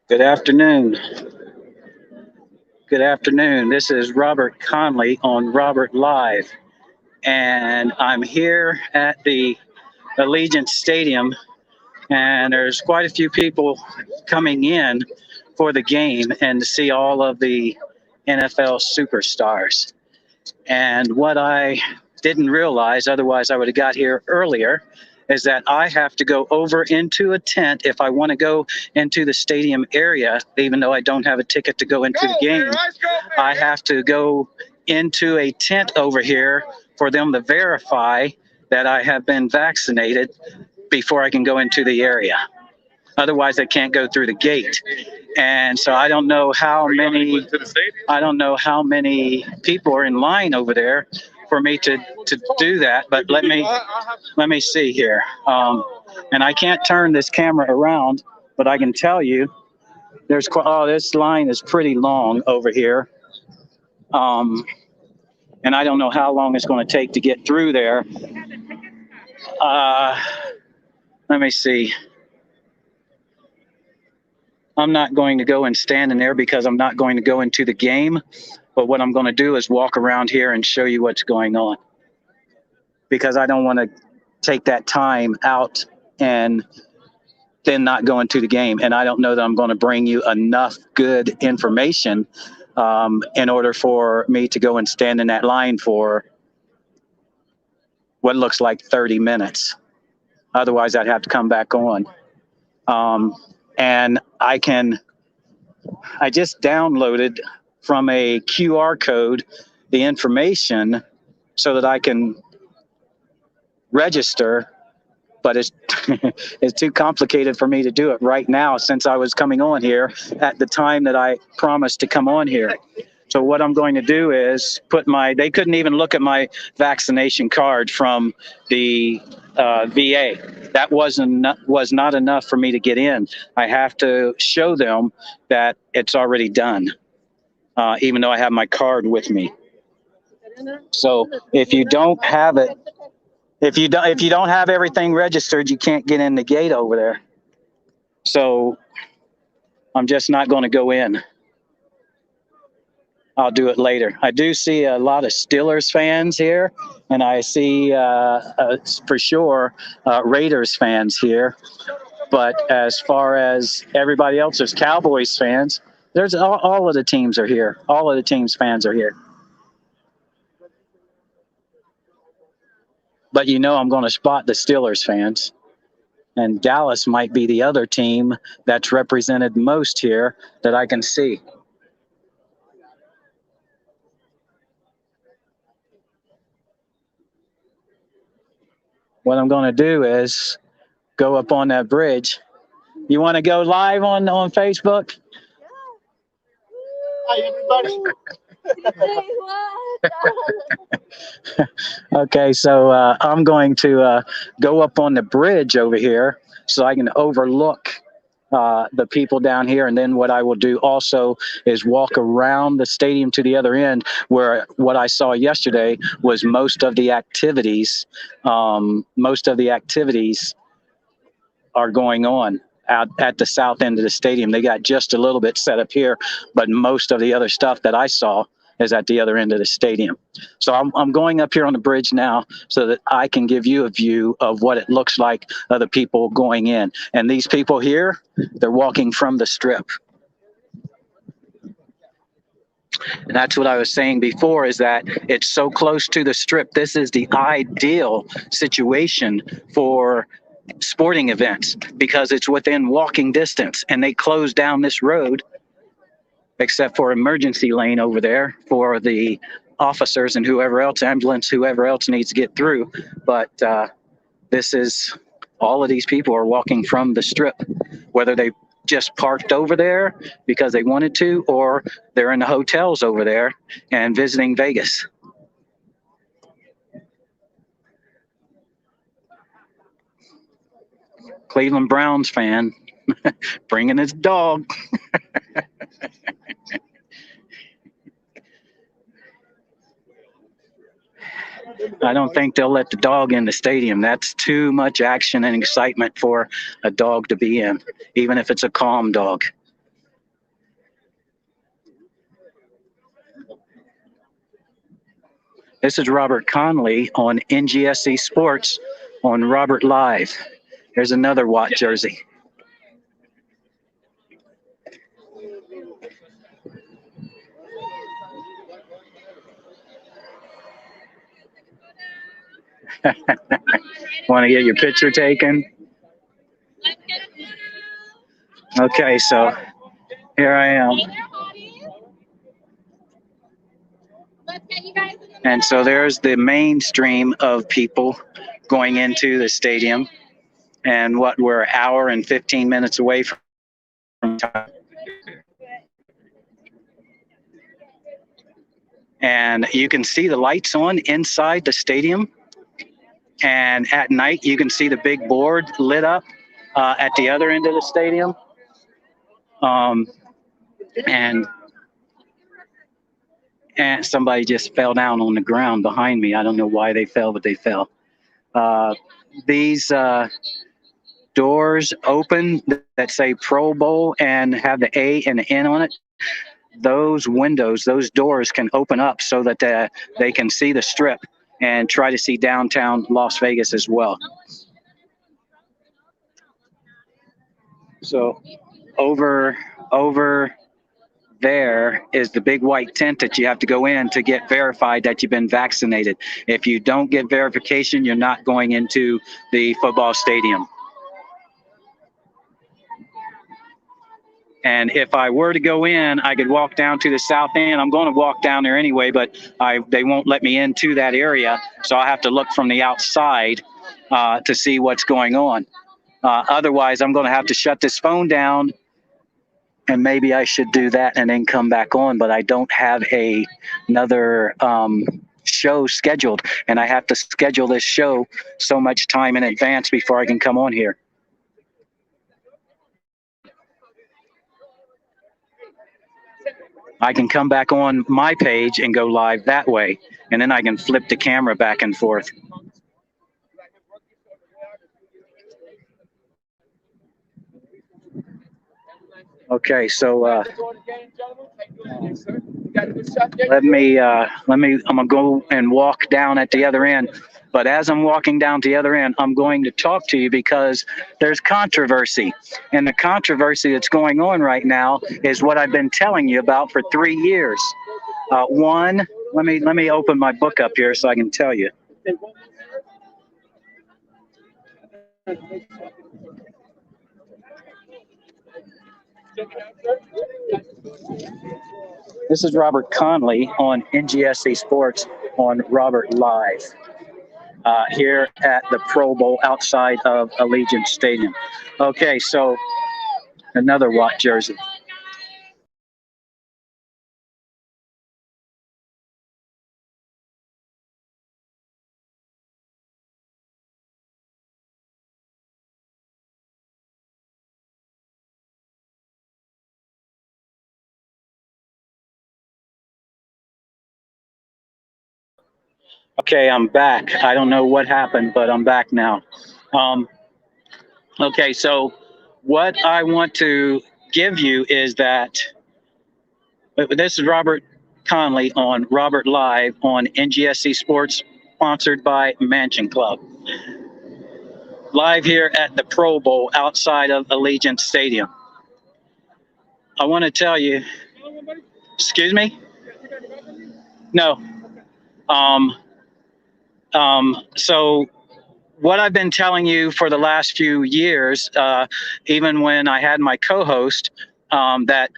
Good afternoon. Good afternoon. This is Robert Conley on Robert Live, and I'm here at the Allegiant Stadium, and there's quite a few people coming in for the game and to see all of the NFL superstars. And what I didn't realize, otherwise I would have got here earlier, is that I have to go over into a tent if I want to go into the stadium area, even though I don't have a ticket to go into the game. I have to go into a tent over here for them to verify that I have been vaccinated before I can go into the area. Otherwise, I can't go through the gate. And so I don't know how many people are in line over there for me to do that. But let me see here. And I can't turn this camera around, but I can tell you this line is pretty long over here. And I don't know how long it's going to take to get through there. Let me see. I'm not going to go and stand in there because I'm not going to go into the game. But what I'm going to do is walk around here and show you what's going on. Because I don't want to take that time out and then not go into the game. And I don't know that I'm going to bring you enough good information in order for me to go and stand in that line for what looks like 30 minutes. Otherwise, I'd have to come back on. And I just downloaded from a QR code the information so that I can register, but it's it's too complicated for me to do it right now since I was coming on here at the time that I promised to come on here. So what I'm going to do is they couldn't even look at my vaccination card from the VA. That was not enough for me to get in. I have to show them that it's already done, even though I have my card with me. So if you don't have it, if you don't have everything registered, you can't get in the gate over there. So I'm just not going to go in. I'll do it later. I do see a lot of Steelers fans here, and I see for sure Raiders fans here. But as far as everybody else, there's Cowboys fans. There's all of the teams are here. All of the teams' fans are here. But I'm going to spot the Steelers fans. And Dallas might be the other team that's represented most here that I can see. What I'm going to do is go up on that bridge. You want to go live on Facebook? Hi, everybody. Okay, so I'm going to go up on the bridge over here so I can overlook the people down here. And then what I will do also is walk around the stadium to the other end, where what I saw yesterday was most of the activities are going on out at the south end of the stadium. They got just a little bit set up here, but most of the other stuff that I saw is at the other end of the stadium. So I'm going up here on the bridge now so that I can give you a view of what it looks like of the people going in. And these people here, they're walking from the strip. And that's what I was saying before, is that it's so close to the strip. This is the ideal situation for sporting events because it's within walking distance, and they closed down this road except for emergency lane over there for the officers and whoever else, ambulance, whoever else needs to get through. But this is, all of these people are walking from the strip, whether they just parked over there because they wanted to, or they're in the hotels over there and visiting Vegas. Cleveland Browns fan bringing his dog. I don't think they'll let the dog in the stadium. That's too much action and excitement for a dog to be in, even if it's a calm dog. This is Robert Conley on NGSC Sports on Robert Live. Here's another Watt jersey. Want to get your picture taken? Okay, so here I am. And so there's the mainstream of people going into the stadium, and what, we're an hour and 15 minutes away from time. And you can see the lights on inside the stadium. And at night, you can see the big board lit up at the other end of the stadium. And somebody just fell down on the ground behind me. I don't know why they fell, but they fell. These doors open that say Pro Bowl and have the A and the N on it. Those windows, those doors can open up so that they can see the strip and try to see downtown Las Vegas as well. So over there is the big white tent that you have to go in to get verified that you've been vaccinated. If you don't get verification, you're not going into the football stadium. And if I were to go in, I could walk down to the south end. I'm going to walk down there anyway, but they won't let me into that area. So I'll have to look from the outside to see what's going on. Otherwise, I'm going to have to shut this phone down, and maybe I should do that and then come back on. But I don't have another show scheduled, and I have to schedule this show so much time in advance before I can come on here. I can come back on my page and go live that way, and then I can flip the camera back and forth. Okay, so I'm gonna go and walk down at the other end. But as I'm walking down to the other end, I'm going to talk to you because there's controversy. And the controversy that's going on right now is what I've been telling you about for 3 years. One, let me open my book up here so I can tell you. This is Robert Conley on NGSC Sports on Robert Live. Here at the Pro Bowl outside of Allegiant Stadium. Okay, so another Watt jersey. Okay, I'm back. I don't know what happened, but I'm back now. Okay, so what I want to give you is that this is Robert Conley on Robert Live on NGSC Sports, sponsored by Mansion Club. Live here at the Pro Bowl outside of Allegiant Stadium. I want to tell you, excuse me? No. So what I've been telling you for the last few years, even when I had my co-host, that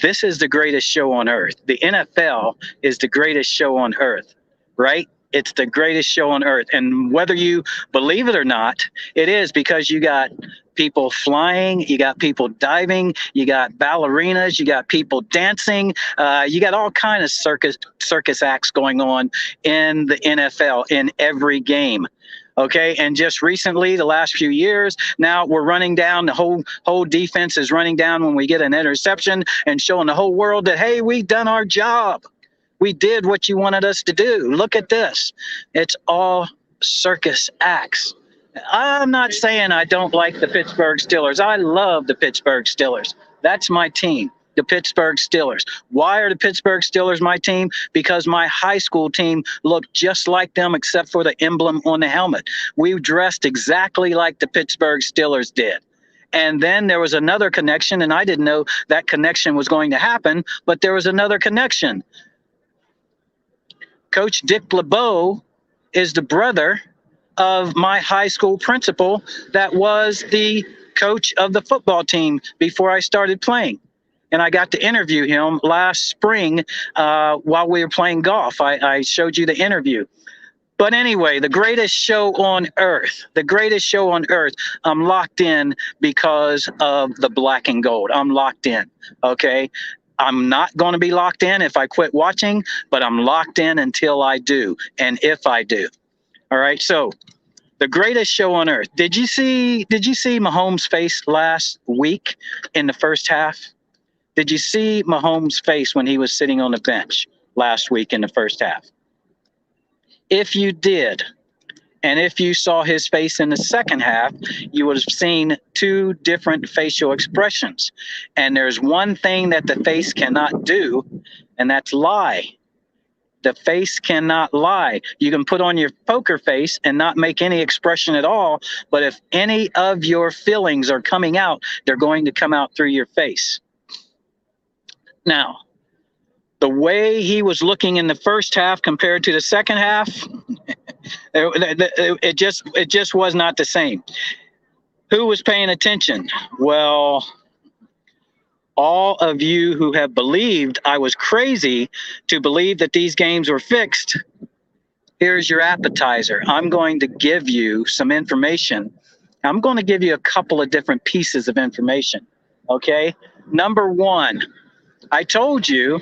this is the greatest show on earth. The NFL is the greatest show on earth, right? It's the greatest show on earth. And whether you believe it or not, it is, because you got people flying, you got people diving, you got ballerinas, you got people dancing, you got all kind of circus acts going on in the NFL in every game. Okay, and just recently, the last few years, now we're running down, the whole defense is running down when we get an interception and showing the whole world that, hey, we've done our job. We did what you wanted us to do. Look at this. It's all circus acts. I'm not saying I don't like the Pittsburgh Steelers. I love the Pittsburgh Steelers. That's my team, the Pittsburgh Steelers. Why are the Pittsburgh Steelers my team? Because my high school team looked just like them except for the emblem on the helmet. We dressed exactly like the Pittsburgh Steelers did. And then there was another connection, and I didn't know that connection was going to happen, but there was another connection. Coach Dick LeBeau is the brother of my high school principal that was the coach of the football team before I started playing. And I got to interview him last spring while we were playing golf. I showed you the interview. But anyway, the greatest show on earth, I'm locked in because of the black and gold. I'm locked in, okay? I'm not going to be locked in if I quit watching, but I'm locked in until I do, and if I do. All right, so the greatest show on earth. Did you see Mahomes' face last week in the first half? Did you see Mahomes' face when he was sitting on the bench last week in the first half? If you did, and if you saw his face in the second half, you would have seen two different facial expressions. And there's one thing that the face cannot do, and that's lie. The face cannot lie. You can put on your poker face and not make any expression at all, but if any of your feelings are coming out, they're going to come out through your face. Now, the way he was looking in the first half compared to the second half, it just was not the same. Who was paying attention? Well, all of you who have believed I was crazy to believe that these games were fixed, here's your appetizer. I'm going to give you some information. I'm going to give you a couple of different pieces of information, okay? Number one, I told you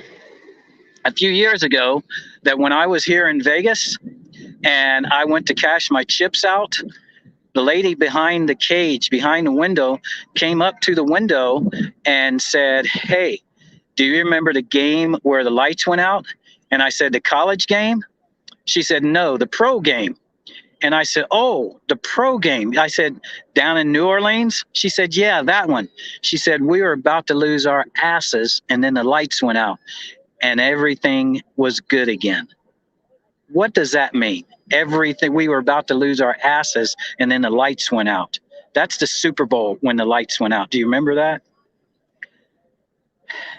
a few years ago that when I was here in Vegas and I went to cash my chips out, the lady behind the cage, behind the window, came up to the window and said, "Hey, do you remember the game where the lights went out?" And I said, "The college game?" She said, "No, the pro game." And I said, "Oh, the pro game." I said, "Down in New Orleans?" She said, "Yeah, that one." She said, "We were about to lose our asses, and then the lights went out, and everything was good again." What does that mean? Everything, we were about to lose our asses, and then the lights went out. That's the Super Bowl when the lights went out. Do you remember that?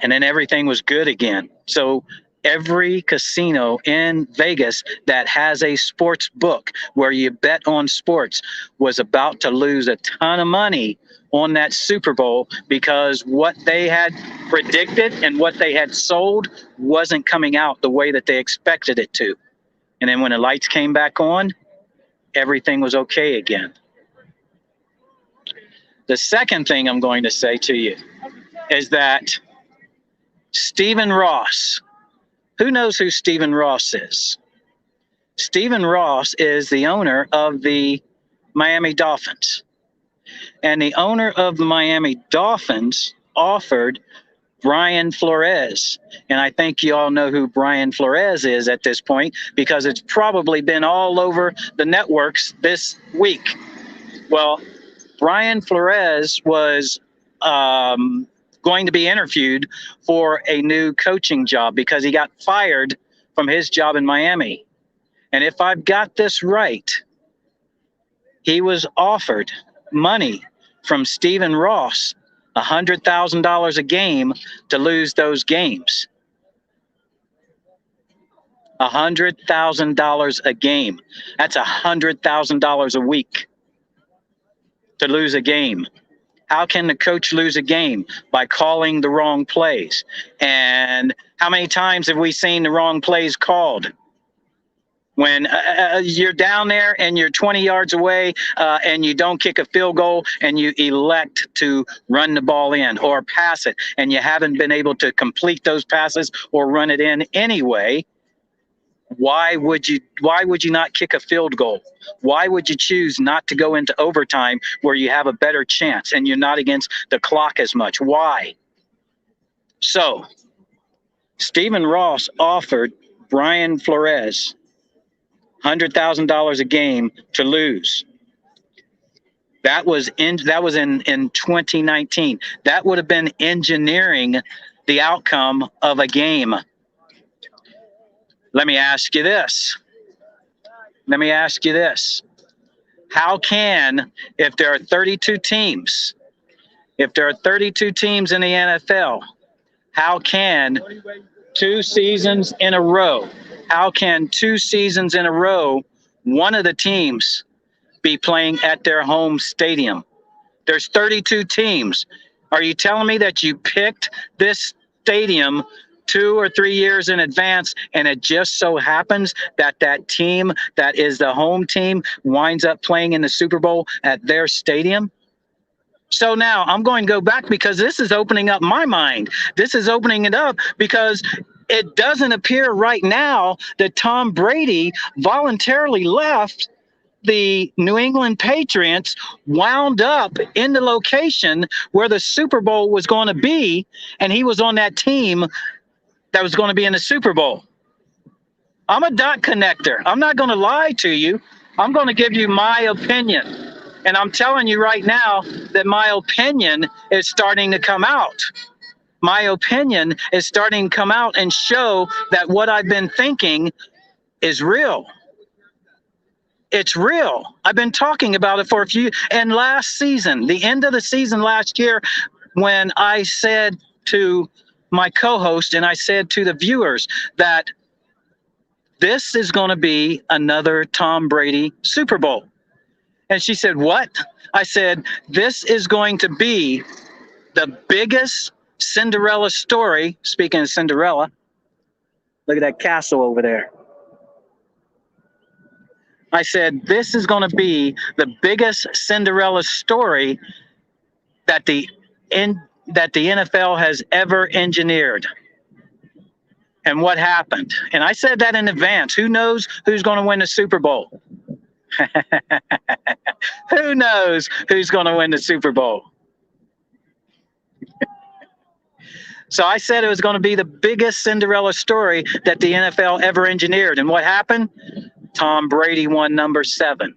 And then everything was good again. So every casino in Vegas that has a sports book where you bet on sports was about to lose a ton of money on that Super Bowl because what they had predicted and what they had sold wasn't coming out the way that they expected it to. And then when the lights came back on, everything was okay again. The second thing I'm going to say to you is that Stephen Ross, who knows who Stephen Ross is? Stephen Ross is the owner of the Miami Dolphins. And the owner of the Miami Dolphins offered Brian Flores. And I think you all know who Brian Flores is at this point because it's probably been all over the networks this week. Well, Brian Flores was going to be interviewed for a new coaching job because he got fired from his job in Miami. And if I've got this right, he was offered money from Stephen Ross, $100,000 a game to lose those games. $100,000 a game. That's $100,000 a week to lose a game. How can the coach lose a game? By calling the wrong plays. And how many times have we seen the wrong plays called? When you're down there and you're 20 yards away and you don't kick a field goal and you elect to run the ball in or pass it and you haven't been able to complete those passes or run it in anyway, why would you not kick a field goal? Why would you choose not to go into overtime where you have a better chance and you're not against the clock as much? Why? So Stephen Ross offered Brian Flores, $100,000 a game to lose. That was in 2019. That would have been engineering the outcome of a game. Let me ask you this. How can, if there are 32 teams in the NFL, how can 2 seasons in a row, one of the teams be playing at their home stadium? There's 32 teams. Are you telling me that you picked this stadium 2 or 3 years in advance, and it just so happens that that team that is the home team winds up playing in the Super Bowl at their stadium? So now I'm going to go back, because this is opening up my mind. This is opening it up because it doesn't appear right now that Tom Brady voluntarily left the New England Patriots, wound up in the location where the Super Bowl was going to be, and he was on that team that was going to be in the Super Bowl. I'm a dot connector. I'm not going to lie to you. I'm going to give you my opinion. And I'm telling you right now that my opinion is starting to come out. My opinion is starting to come out and show that what I've been thinking is real. It's real. I've been talking about it for a few, and last season, the end of the season last year, when I said to my co-host and I said to the viewers that this is going to be another Tom Brady Super Bowl. And she said, what? I said, this is going to be the biggest Cinderella story. Speaking of Cinderella, look at that castle over there. I said, this is going to be the biggest Cinderella story that the NFL has ever engineered. And what happened? And I said that in advance. Who knows who's going to win the Super Bowl? Who knows who's going to win the Super Bowl? So I said it was going to be the biggest Cinderella story that the NFL ever engineered. And what happened? Tom Brady won number 7.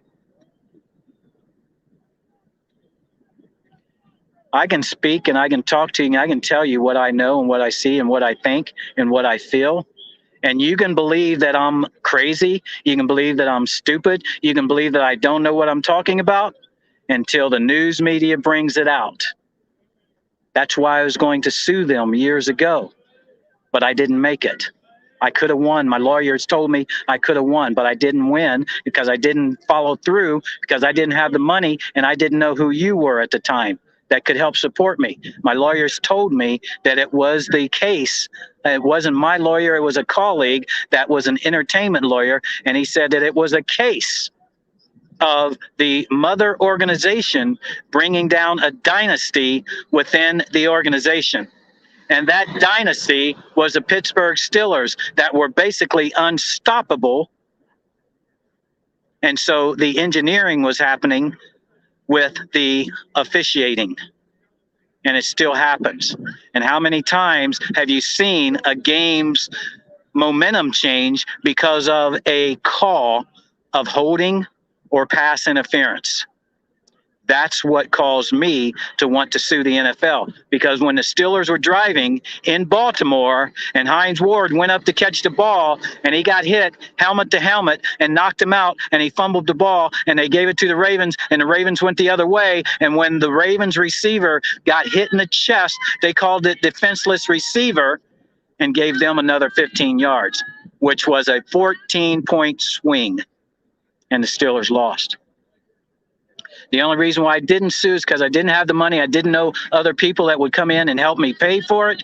I can speak and I can talk to you and I can tell you what I know and what I see and what I think and what I feel. And you can believe that I'm crazy. You can believe that I'm stupid. You can believe that I don't know what I'm talking about until the news media brings it out. That's why I was going to sue them years ago, but I didn't make it. I could have won. My lawyers told me I could have won, but I didn't win because I didn't follow through, because I didn't have the money and I didn't know who you were at the time that could help support me. My lawyers told me that it was the case. It wasn't my lawyer. It was a colleague that was an entertainment lawyer. And he said that it was a case of the mother organization bringing down a dynasty within the organization. And that dynasty was the Pittsburgh Steelers that were basically unstoppable. And so the engineering was happening with the officiating. And it still happens. And how many times have you seen a game's momentum change because of a call of holding or pass interference? That's what caused me to want to sue the NFL, because when the Steelers were driving in Baltimore and Hines Ward went up to catch the ball and he got hit helmet to helmet and knocked him out and he fumbled the ball and they gave it to the Ravens and the Ravens went the other way. And when the Ravens receiver got hit in the chest, they called it defenseless receiver and gave them another 15 yards, which was a 14-point swing, and the Steelers lost. The only reason why I didn't sue is because I didn't have the money. I didn't know other people that would come in and help me pay for it.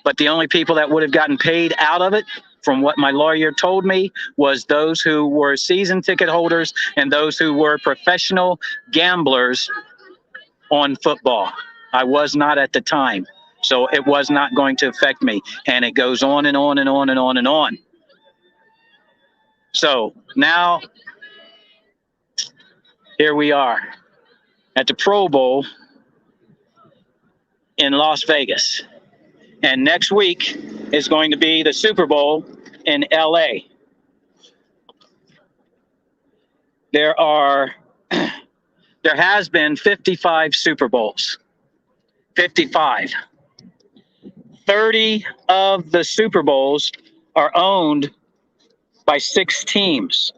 But the only people that would have gotten paid out of it, from what my lawyer told me, was those who were season ticket holders and those who were professional gamblers on football. I was not at the time, so it was not going to affect me. And it goes on and on and on and on and on. So now, here we are at the Pro Bowl in Las Vegas. And next week is going to be the Super Bowl in LA. There has been 55 Super Bowls. 55. 30 of the Super Bowls are owned by 6 teams.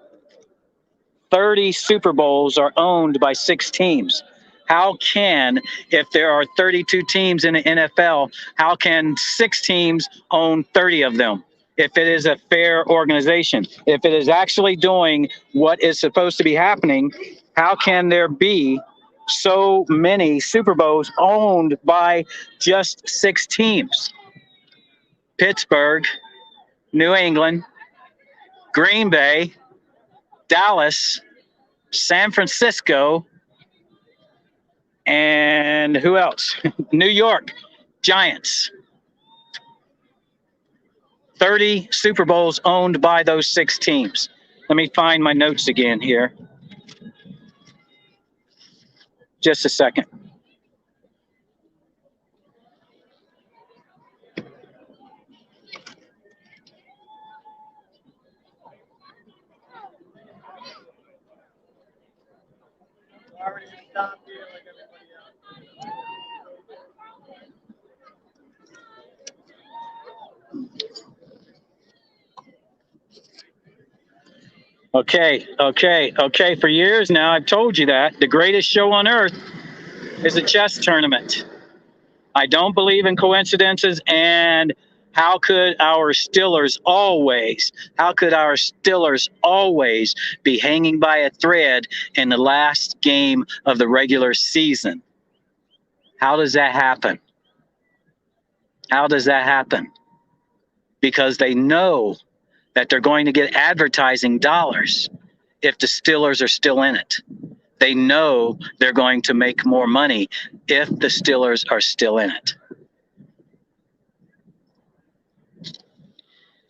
30 Super Bowls are owned by 6 teams. How can, if there are 32 teams in the NFL, how can 6 teams own 30 of them? If it is a fair organization, if it is actually doing what is supposed to be happening, how can there be so many Super Bowls owned by just 6 teams? Pittsburgh, New England, Green Bay, Dallas, San Francisco, and who else? New York Giants. 30 Super Bowls owned by those 6 teams. Let me find my notes again here. Just a second. Okay. For years now, I've told you that the greatest show on earth is a chess tournament. I don't believe in coincidences, and how could our Steelers always be hanging by a thread in the last game of the regular season? How does that happen? How does that happen? Because they know that they're going to get advertising dollars if the Steelers are still in it. They know they're going to make more money if the Steelers are still in it.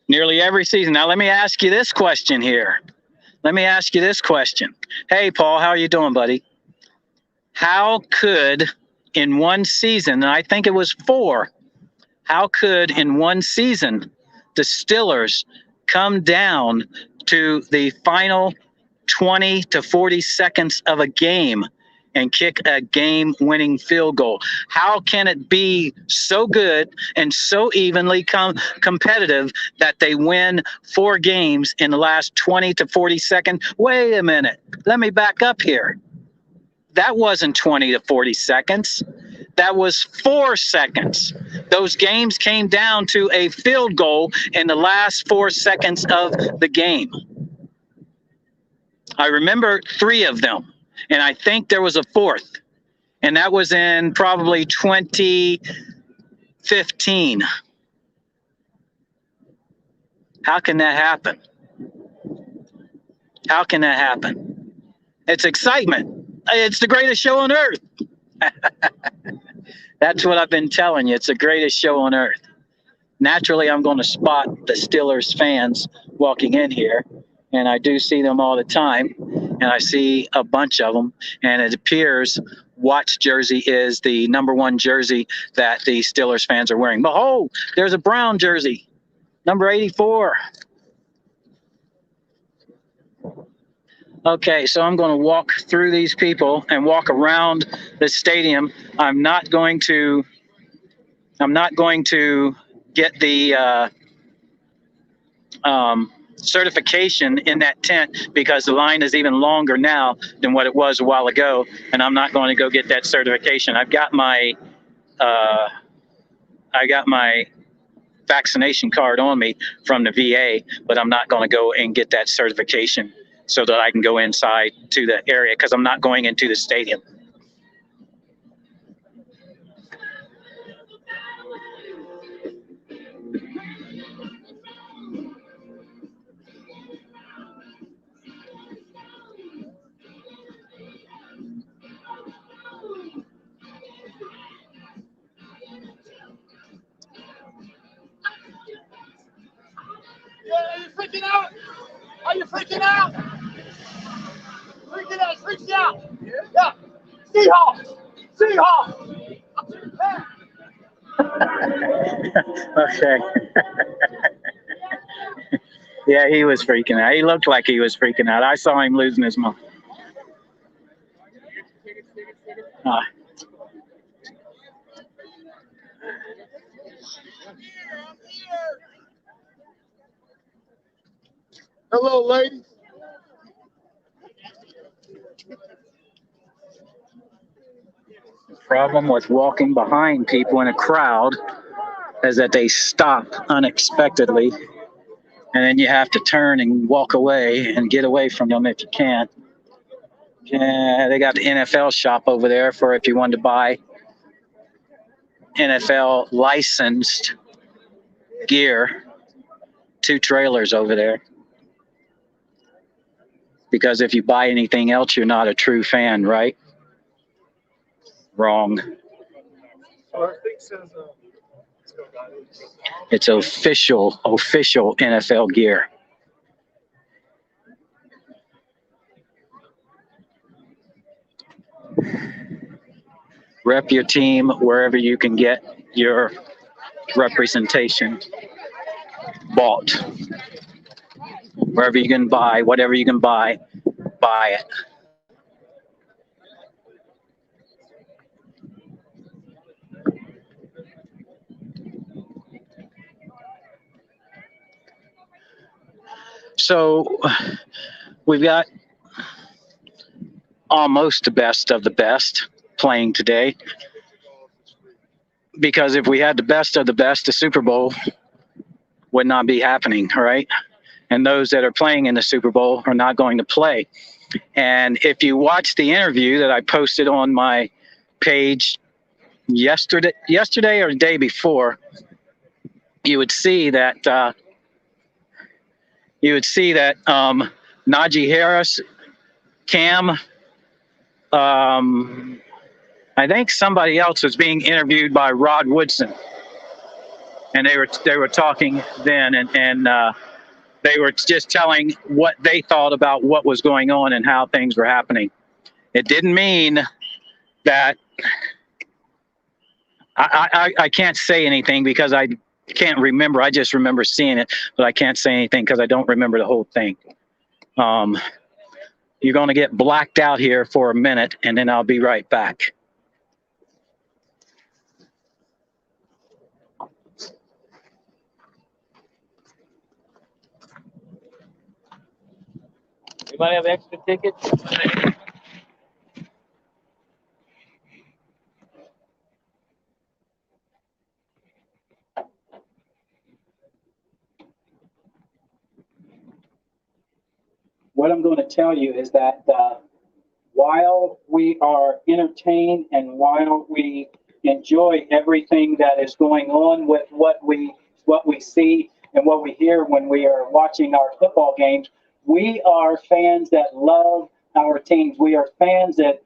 Nearly every season. Now, let me ask you this question here. Hey, Paul, how are you doing, buddy? How could in one season, and I think it was 4, how could in one season the Steelers come down to the final 20 to 40 seconds of a game and kick a game-winning field goal? How can it be so good and so evenly competitive that they win 4 games in the last 20 to 40 seconds? Wait a minute. Let me back up here. That wasn't 20 to 40 seconds. That was 4 seconds. Those games came down to a field goal in the last 4 seconds of the game. I remember 3 of them, and I think there was a 4th, and that was in probably 2015. How can that happen? How can that happen? It's excitement. It's the greatest show on earth. That's what I've been telling you. It's the greatest show on earth. Naturally, I'm going to spot the Steelers fans walking in here, and I do see them all the time, and I see a bunch of them, and it appears Watt's jersey is the #1 jersey that the Steelers fans are wearing. Behold, there's a brown jersey, number 84. Okay, so I'm going to walk through these people and walk around the stadium. I'm not going to get the certification in that tent because the line is even longer now than what it was a while ago, and I'm not going to go get that certification. I've got my vaccination card on me from the VA, but I'm not going to go and get that certification so that I can go inside to the area because I'm not going into the stadium. Are you freaking out? Are you freaking out? Freaking out. Yeah. Seahawks. Okay. Yeah, he was freaking out. He looked like he was freaking out. I saw him losing his mind. Uh, Hello, ladies. the problem with walking behind people in a crowd is that they stop unexpectedly, and then you have to turn and walk away and get away from them if you can. Yeah, they got the NFL shop over there for if you wanted to buy NFL licensed gear. 2 trailers over there. Because if you buy anything else, you're not a true fan, right? Wrong. It's official NFL gear. Rep your team wherever you can get your representation bought. Wherever you can buy, whatever you can buy it. So we've got almost the best of the best playing today. Because if we had the best of the best, the Super Bowl would not be happening, right? And those that are playing in the Super Bowl are not going to play. And if you watch the interview that I posted on my page yesterday or the day before, you would see that Najee Harris, Cam, I think somebody else was being interviewed by Rod Woodson, and they were talking then, and they were just telling what they thought about what was going on and how things were happening. It didn't mean that I can't say anything because I can't remember. I just remember seeing it, but I can't say anything because I don't remember the whole thing. You're going to get blacked out here for a minute, and then I'll be right back. Anybody have extra tickets? What I'm going to tell you is that while we are entertained and while we enjoy everything that is going on with what we see and what we hear when we are watching our football games, we are fans that love our teams. We are fans that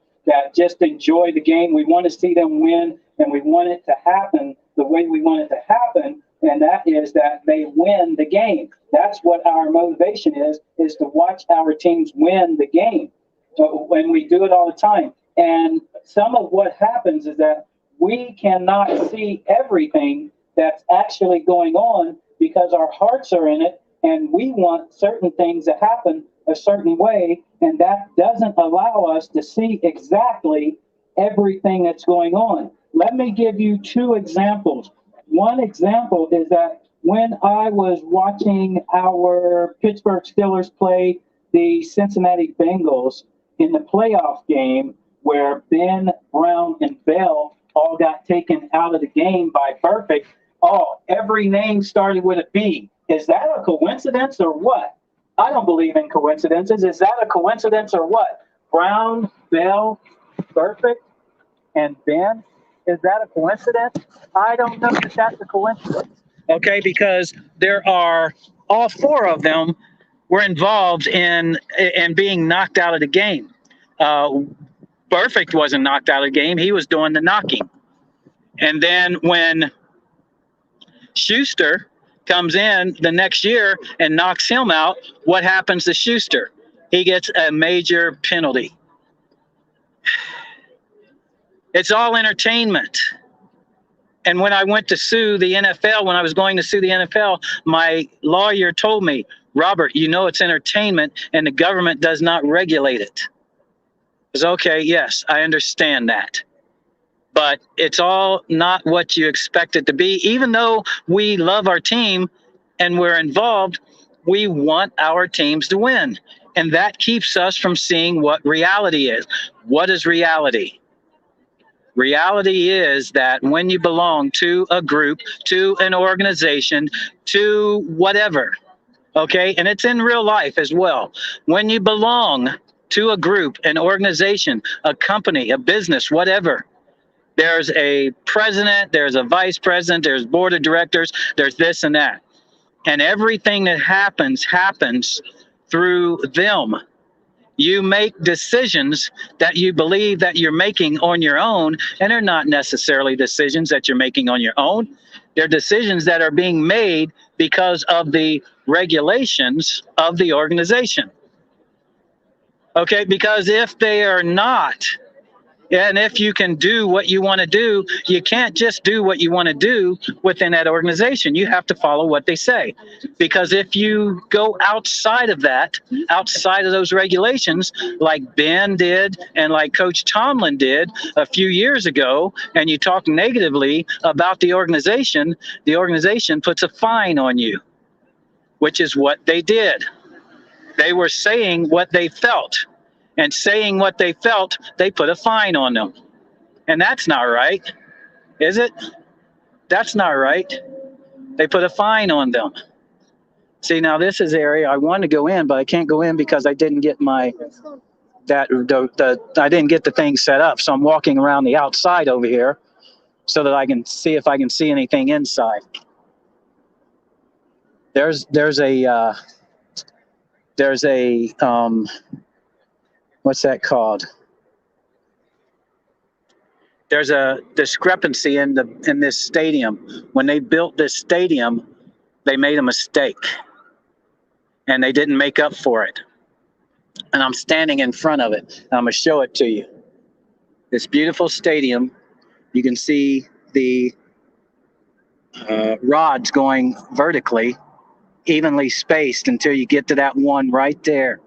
just enjoy the game. We want to see them win, and we want it to happen the way we want it to happen, and that is that they win the game. That's what our motivation is to watch our teams win the game. When we do it all the time. And some of what happens is that we cannot see everything that's actually going on because our hearts are in it and we want certain things to happen a certain way, and that doesn't allow us to see exactly everything that's going on. Let me give you 2 examples. One example is that when I was watching our Pittsburgh Steelers play the Cincinnati Bengals in the playoff game where Ben, Brown, and Bell all got taken out of the game by Perfect, every name started with a B. Is that a coincidence or what? I don't believe in coincidences. Is that a coincidence or what? Brown, Bell, Perfect, and Ben? Is that a coincidence? I don't know if that's a coincidence. Okay, because there are all 4 of them were involved in being knocked out of the game. Perfect wasn't knocked out of the game. He was doing the knocking. And then when Schuster comes in the next year and knocks him out, what happens to Schuster? He gets a major penalty. It's all entertainment. And when I went to sue the NFL, when I was going to sue the NFL, my lawyer told me, Robert, you know it's entertainment and the government does not regulate it. I was okay, yes, I understand that. But it's all not what you expect it to be. Even though we love our team and we're involved, we want our teams to win. And that keeps us from seeing what reality is. What is reality? Reality is that when you belong to a group, to an organization, to whatever, okay, and it's in real life as well. When you belong to a group, an organization, a company, a business, whatever, there's a president, there's a vice president, there's board of directors, there's this and that. And everything that happens through them. You make decisions that you believe that you're making on your own, and they're not necessarily decisions that you're making on your own. They're decisions that are being made because of the regulations of the organization. Okay, because if they are not, and if you can do what you want to do, you can't just do what you want to do within that organization. You have to follow what they say. Because if you go outside of that, outside of those regulations, like Ben did and like Coach Tomlin did a few years ago, and you talk negatively about the organization puts a fine on you, which is what they did. They were saying what they felt. And saying what they felt, they put a fine on them. And that's not right, is it? That's not right. They put a fine on them. See, now this is the area I want to go in, but I can't go in because I didn't get I didn't get the thing set up. So I'm walking around the outside over here so that I can see if I can see anything inside. There's a what's that called? There's a discrepancy in this stadium. When they built this stadium, they made a mistake, and they didn't make up for it. And I'm standing in front of it. And I'm gonna show it to you. This beautiful stadium. You can see the rods going vertically, evenly spaced until you get to that one right there.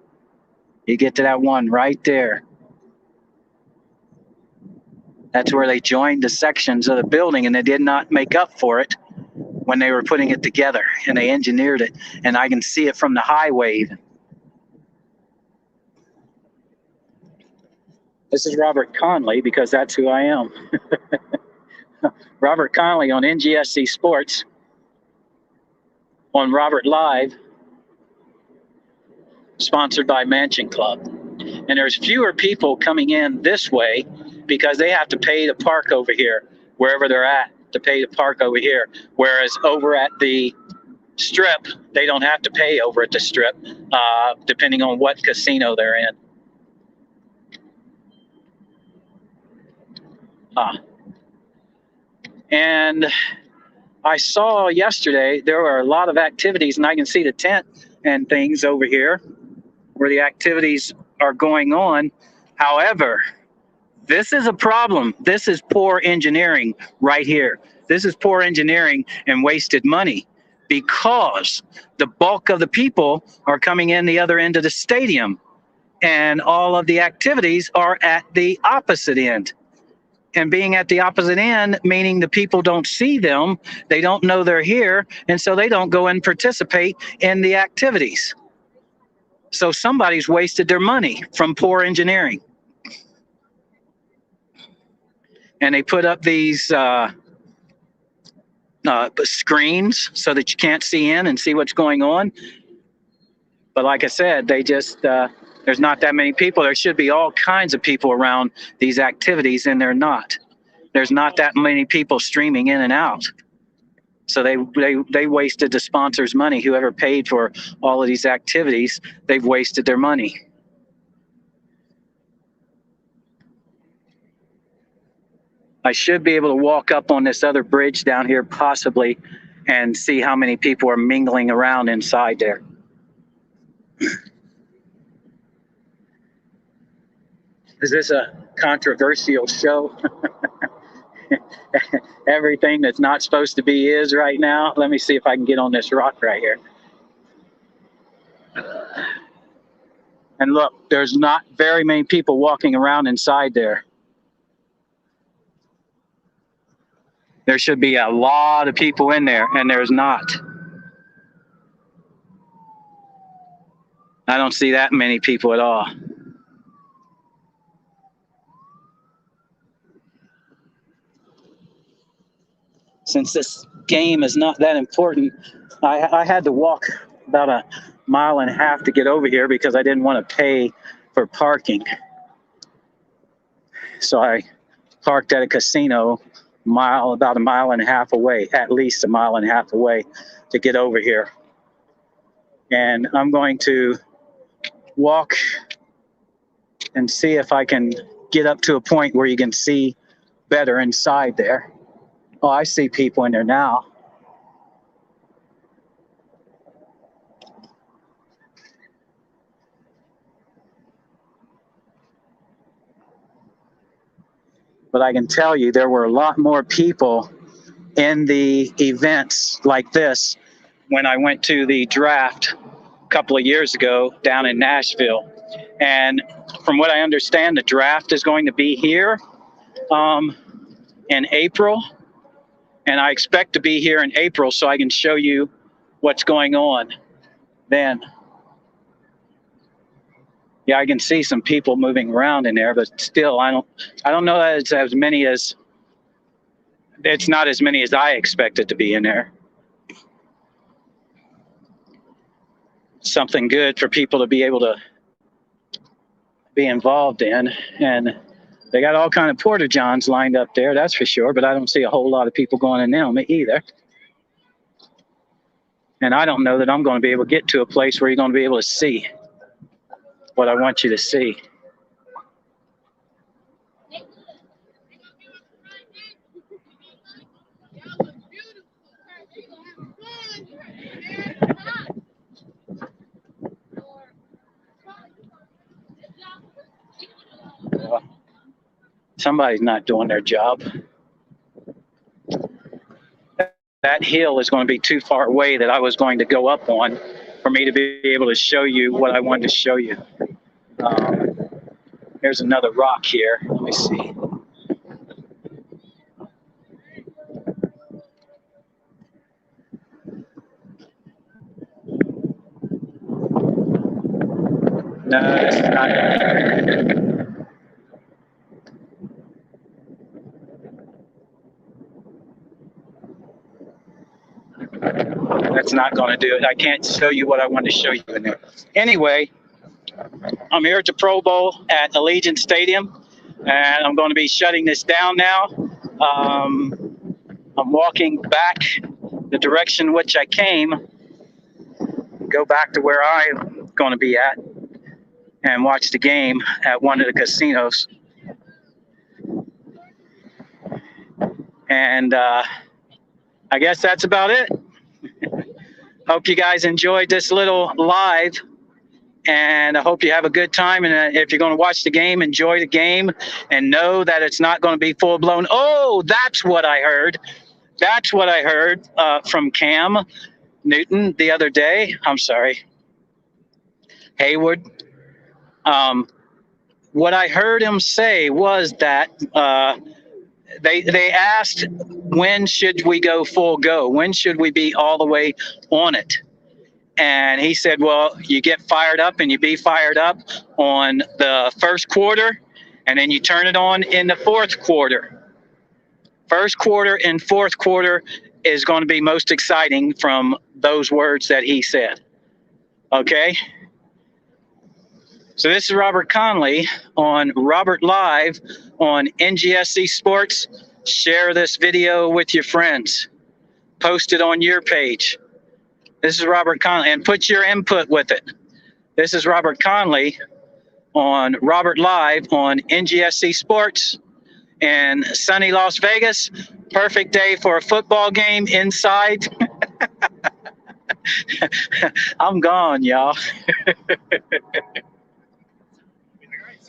You get to that one right there. That's where they joined the sections of the building, and they did not make up for it when they were putting it together, and they engineered it. And I can see it from the highway even. This is Robert Conley, because that's who I am. Robert Conley on NGSC Sports, on Robert Live, sponsored by Mansion Club. And there's fewer people coming in this way because they have to pay to park over here, wherever they're at, to pay to park over here. Whereas over at the Strip, they don't have to pay over at the Strip, depending on what casino they're in. And I saw yesterday there were a lot of activities, and I can see the tent and things over here where the activities are going on. However, this is a problem. This is poor engineering right here. This is poor engineering and wasted money, because the bulk of the people are coming in the other end of the stadium, and all of the activities are at the opposite end. And being at the opposite end, meaning the people don't see them, they don't know they're here, and so they don't go and participate in the activities. So somebody's wasted their money from poor engineering. And they put up these screens so that you can't see in and see what's going on. But like I said, they just, there's not that many people. There should be all kinds of people around these activities, and they're not. There's not that many people streaming in and out. So they wasted the sponsors' money. Whoever paid for all of these activities, they've wasted their money. I should be able to walk up on this other bridge down here possibly and see how many people are mingling around inside there. Is this a controversial show? Everything that's not supposed to be is right now. Let me see if I can get on this rock right here. And look, there's not very many people walking around inside there. There should be a lot of people in there, and there's not. I don't see that many people at all. Since this game is not that important, I had to walk about 1.5 miles to get over here because I didn't want to pay for parking. So I parked at a casino about 1.5 miles away, at least 1.5 miles away, to get over here. And I'm going to walk and see if I can get up to a point where you can see better inside there. Oh, I see people in there now. But I can tell you there were a lot more people in the events like this when I went to the draft a couple of years ago down in Nashville. And from what I understand, the draft is going to be here in April. And I expect to be here in April so I can show you what's going on then. Yeah, I can see some people moving around in there, but still, I don't know that it's as many as, it's not as many as I expected to be in there. Something good for people to be able to be involved in. And they got all kind of porta johns lined up there, that's for sure, but I don't see a whole lot of people going in them either. And I don't know that I'm going to be able to get to a place where you're going to be able to see what I want you to see. Well, somebody's not doing their job. That hill is going to be too far away that I was going to go up on for me to be able to show you what I wanted to show you. There's another rock here. Let me see. No, this is not. That's not going to do it. I can't show you what I want to show you in there. Anyway, I'm here at the Pro Bowl at Allegiant Stadium, and I'm going to be shutting this down now. I'm walking back the direction which I came, go back to where I'm going to be at, and watch the game at one of the casinos. And I guess that's about it. Hope you guys enjoyed this little live, and I hope you have a good time. And if you're going to watch the game, enjoy the game, and know that it's not going to be full blown. Oh, that's what I heard. That's what I heard from Cam Newton the other day. I'm sorry, Hayward. What I heard him say was that they asked, when should we go full go? When should we be all the way on it? And he said, well, you get fired up and you be fired up on the first quarter, and then you turn it on in the fourth quarter. First quarter and fourth quarter is going to be most exciting from those words that he said. Okay? So this is Robert Conley on Robert Live on NGSC Sports. Share this video with your friends. Post it on your page. This is Robert Conley, and put your input with it. This is Robert Conley on Robert Live on NGSC Sports in sunny Las Vegas. Perfect day for a football game inside. I'm gone, y'all.